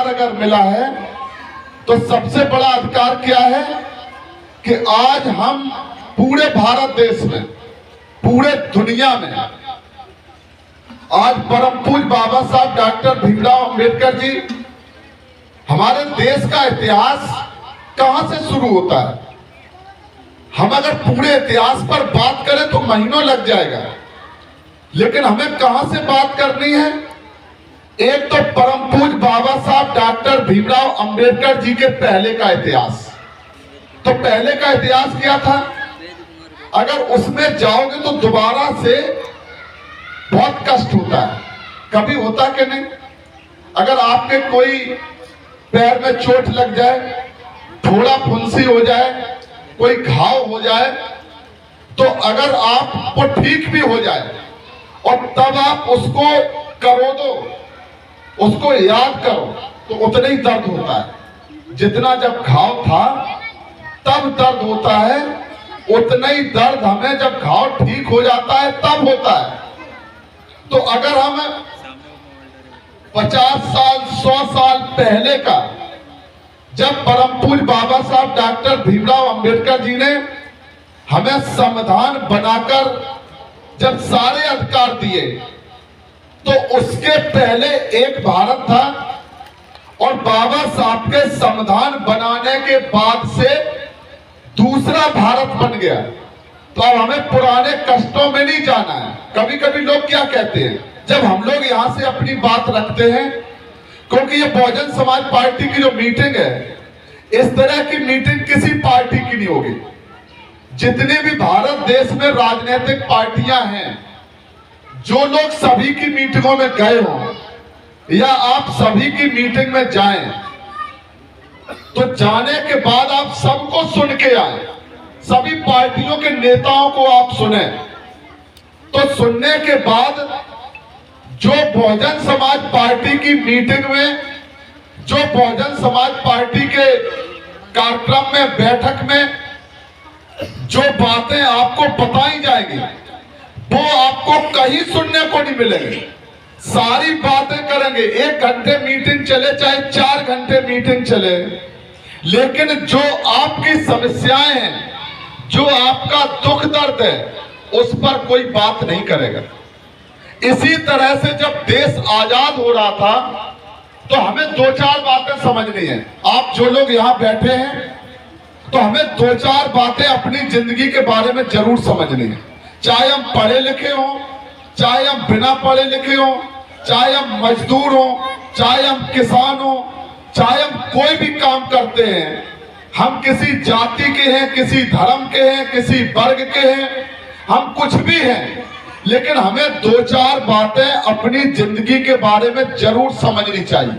अधिकार अगर मिला है तो सबसे बड़ा अधिकार क्या है कि आज हम पूरे भारत देश में, पूरे दुनिया में आज परम पूज्य बाबा साहब डॉक्टर भीमराव अंबेडकर जी, हमारे देश का इतिहास कहां से शुरू होता है। हम अगर पूरे इतिहास पर बात करें तो महीनों लग जाएगा, लेकिन हमें कहां से बात करनी है। एक तो परम पूज्य बाबा साहब डॉक्टर भीमराव अंबेडकर जी के पहले का इतिहास। तो पहले का इतिहास क्या था, अगर उसमें जाओगे तो दोबारा से बहुत कष्ट होता है। कभी होता कि नहीं, अगर आपके कोई पैर में चोट लग जाए, थोड़ा फुंसी हो जाए, कोई घाव हो जाए, तो अगर आपको ठीक भी हो जाए और तब आप उसको करो दो, उसको याद करो, तो उतना ही दर्द होता है जितना जब घाव था तब दर्द होता है। उतना ही दर्द हमें जब घाव ठीक हो जाता है तब होता है। तो अगर हम 50 साल 100 साल पहले का, जब परम पूज्य बाबा साहब डॉक्टर भीमराव अंबेडकर जी ने हमें संविधान बनाकर जब सारे अधिकार दिए, तो उसके पहले एक भारत था और बाबा साहब के संविधान बनाने के बाद से दूसरा भारत बन गया। तो अब हमें पुराने कष्टों में नहीं जाना है। कभी कभी लोग क्या कहते हैं, जब हम लोग यहां से अपनी बात रखते हैं, क्योंकि ये बहुजन समाज पार्टी की जो मीटिंग है, इस तरह की मीटिंग किसी पार्टी की नहीं होगी। जितनी भी भारत देश में राजनीतिक पार्टियां हैं, जो लोग सभी की मीटिंगों में गए हों या आप सभी की मीटिंग में जाएं, तो जाने के बाद आप सबको सुन के आए, सभी पार्टियों के नेताओं को आप सुने। तो सुनने के बाद जो बहुजन समाज पार्टी की मीटिंग में, जो बहुजन समाज पार्टी के कार्यक्रम में, बैठक में जो बातें आपको बताई जाएंगी, वो आपको कहीं सुनने को नहीं मिलेंगी। सारी बातें करेंगे, 1 घंटे मीटिंग चले चाहे 4 घंटे मीटिंग चले, लेकिन जो आपकी समस्याएं हैं, जो आपका दुख दर्द है, उस पर कोई बात नहीं करेगा। इसी तरह से जब देश आजाद हो रहा था, तो हमें 2-4 बातें समझनी है। आप जो लोग यहाँ बैठे हैं, तो हमें 2-4 बातें अपनी जिंदगी के बारे में जरूर समझनी है। चाहे हम पढ़े लिखे हों, चाहे हम बिना पढ़े लिखे हों, चाहे हम मजदूर हों, चाहे हम किसान हों, चाहे हम कोई भी काम करते हैं, हम किसी जाति के हैं, किसी धर्म के हैं, किसी वर्ग के हैं, हम कुछ भी हैं, लेकिन हमें 2-4 बातें अपनी जिंदगी के बारे में जरूर समझनी चाहिए।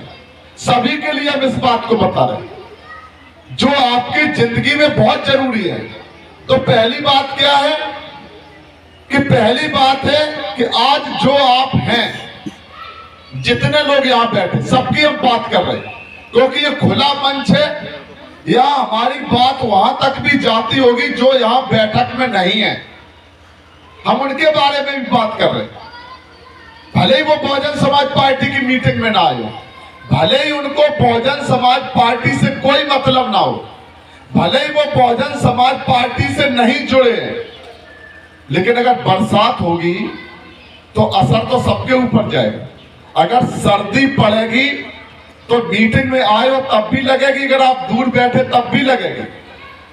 सभी के लिए हम इस बात को बता रहे हैं जो आपकी जिंदगी में बहुत जरूरी है। तो पहली बात क्या है कि पहली बात है कि आज जो आप हैं, जितने लोग यहाँ बैठे, सबकी हम बात कर रहे हैं, क्योंकि ये खुला मंच है। यहाँ हमारी बात वहां तक भी जाती होगी जो यहाँ बैठक में नहीं है, हम उनके बारे में भी बात कर रहे हैं। भले ही वो बहुजन समाज पार्टी की मीटिंग में ना आए हो, भले ही उनको बहुजन समाज पार्टी से कोई मतलब ना हो, भले ही वो बहुजन समाज पार्टी से नहीं जुड़े, लेकिन अगर बरसात होगी तो असर तो सबके ऊपर जाएगा। अगर सर्दी पड़ेगी तो मीटिंग में आए हो तब भी लगेगी, अगर आप दूर बैठे तब भी लगेगी।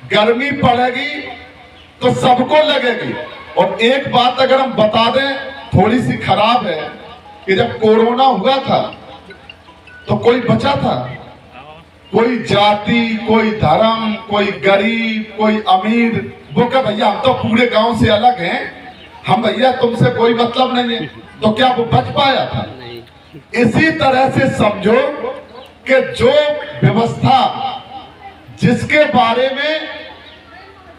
गर्मी पड़ेगी तो सबको लगेगी। और एक बात अगर हम बता दें, थोड़ी सी खराब है कि जब कोरोना हुआ था तो कोई बचा था? कोई जाति, कोई धर्म, कोई गरीब, कोई अमीर, वो क्या भैया हम तो पूरे गांव से अलग हैं, हम भैया तुमसे कोई मतलब नहीं है, तो क्या वो बच पाया था? इसी तरह से समझो कि जो व्यवस्था, जिसके बारे में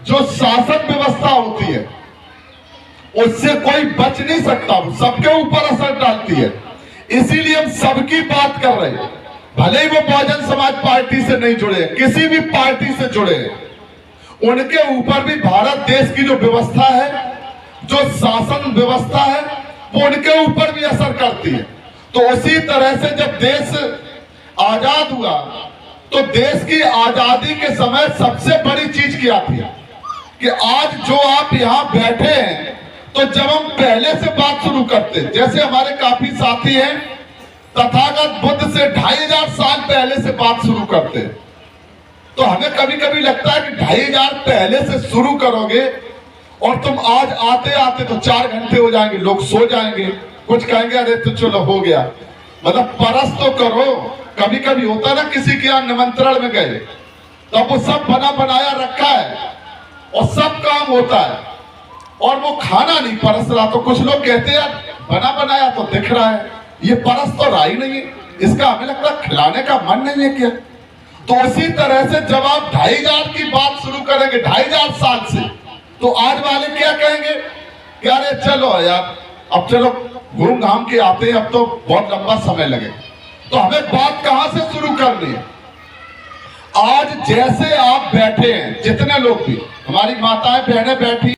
जो शासन व्यवस्था होती है, उससे कोई बच नहीं सकता, सबके ऊपर असर डालती है। इसीलिए हम सबकी बात कर रहे हैं, भले ही वो बहुजन समाज पार्टी से नहीं जुड़े, किसी भी पार्टी से जुड़े, उनके ऊपर भी भारत देश की जो व्यवस्था है, जो शासन व्यवस्था है, वो उनके ऊपर भी असर करती है। तो उसी तरह से जब देश आजाद हुआ तो देश की आजादी के समय सबसे बड़ी चीज क्या थी कि आज जो आप यहाँ बैठे हैं, तो जब हम पहले से बात शुरू करते, जैसे हमारे काफी साथी हैं तथागत बुद्ध से 2500 साल पहले से बात शुरू करते, तो हमें कभी कभी लगता है कि 2500 पहले से शुरू करोगे और तुम आज आते आते तो 4 घंटे हो जाएंगे, लोग सो जाएंगे, कुछ कहेंगे अरे तो चलो हो गया। मतलब परस तो करो। कभी कभी होता ना किसी के यहाँ निमंत्रण में गए तो अब वो सब बना बनाया रखा है और सब काम होता है और वो खाना नहीं परस रहा, तो कुछ लोग कहते हैं बना बनाया तो दिख रहा है, ये परस तो रहा ही नहीं है, इसका हमें लगता है खिलाने का मन नहीं है क्या। तो उसी तरह से जब आप 2500 की बात शुरू करेंगे 2500 साल से, तो आज वाले क्या कहेंगे कि अरे चलो यार अब चलो घूम घाम के आते हैं, अब तो बहुत लंबा समय लगेगा। तो हमें बात कहां से शुरू करनी है? आज जैसे आप बैठे हैं, जितने लोग भी, हमारी माताएं बहनें बैठी